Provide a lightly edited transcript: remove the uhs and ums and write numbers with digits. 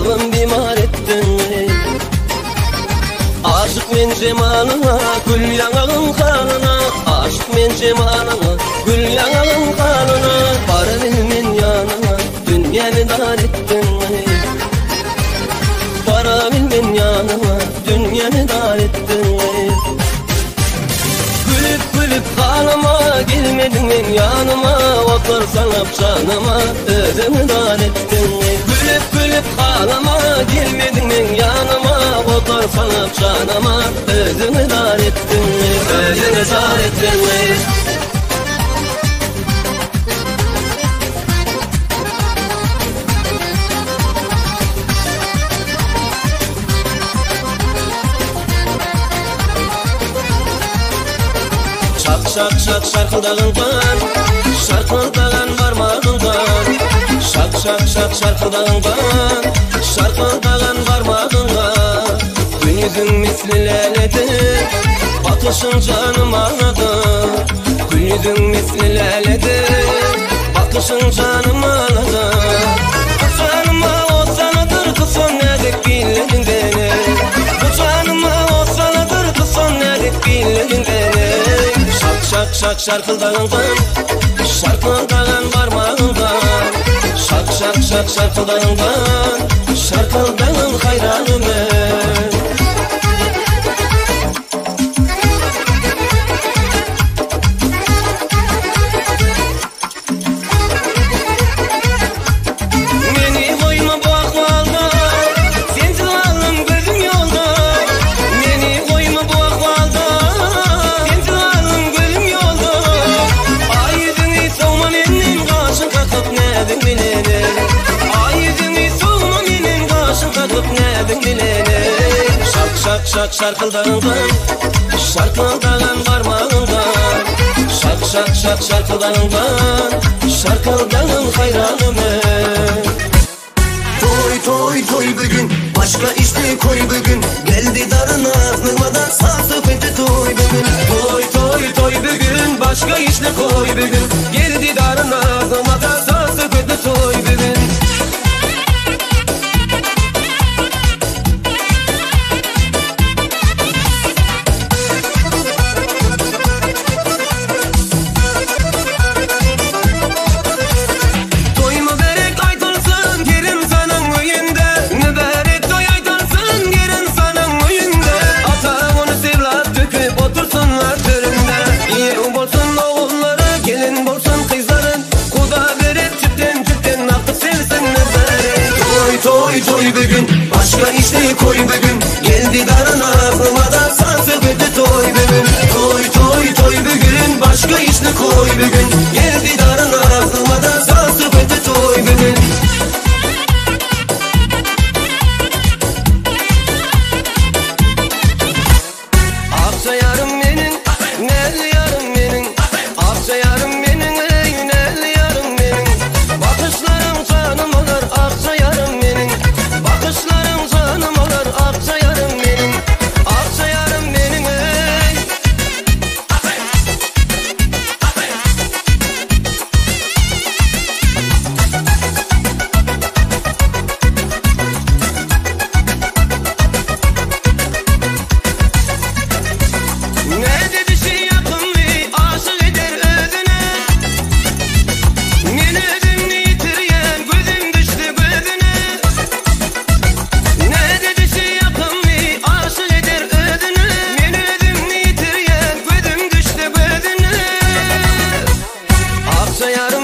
Kalbim bimar ettin. Aşık men cemalına, gül yanağın kanına. Aşık men cemalına, gül yanağın kanına. Para bilmen yanına, dünyamı dar ettin. Para bilmen yanına, dünyamı dar ettin. Gülüp gülüp kanıma, gelmedin men yanıma. Otursan apşanıma, özümü dar ettin. Gülüp gülüp kanıma, gelmedin men yanıma. Otursan apşanıma, özümü dar ettin. Özümü dar ettin. Şak şak şarkıdağından, şarkıdağın varmağından. Şak şak şak şarkıdağından, şarkıdağın varmağından. Gün yüzün misli laledir, bakışın canım ağladı. Gün yüzün misli laledir, bakışın canım ağladı. Bu canıma o sanadır, kız son nedik billedin beni. Bu canıma o sanadır, kız son nedik billedin beni. Şak şak şarkıdağından, şarkıdağın varmağından. Şak şak şak şarkıdağından, şarkıdağın hayranım ben. Beni koyma bu ahvalda, sensiz alım gözüm yolda. Beni koyma bu ahvalda, sensiz alım gözüm yolda. Ay yüzünü soğuma benim, kaşın kakıp nedin bilene. Ay yüzünü soğuma benim, kaşın kakıp nedin bilene. Şak şak şak şarkıdağından, şarkıdağın varmağından. Şak şak şak şarkıdağından, şarkıdağın hayranım ben. Toy toy toy bugün, başka işte koy bugün. Geldi darın ağzımadan, sağ etti toy bugün. Toy toy toy bugün, başka işle koy bugün. Geldi darın ağzımadan, sağ kötü toy bugün. Toy toy bugün, başka işte koy bugün. Geldi darın ağzımadan, sağ etti toy bugün. Toy toy toy bugün, başka işte koy bugün. Geldi darın ağzımadan, sağ etti toy bugün. Akça yarım benim, nelli yarım benim. Akça yarım benim, ey nelli yarım benim. Bakışlarım canım olur, akça yarım benim. Bakışlarım canım olur, akça yarım benim. Akça yarım benim, ey. Ne dedi şey yakın bir aşık eder özüne. Men özümü yitiryen, gözüm düştü gözüne. Ne dedi şey yakın bir aşık eder özüne. Men özümü yitiryen, gözüm düştü gözüne. Akça yarım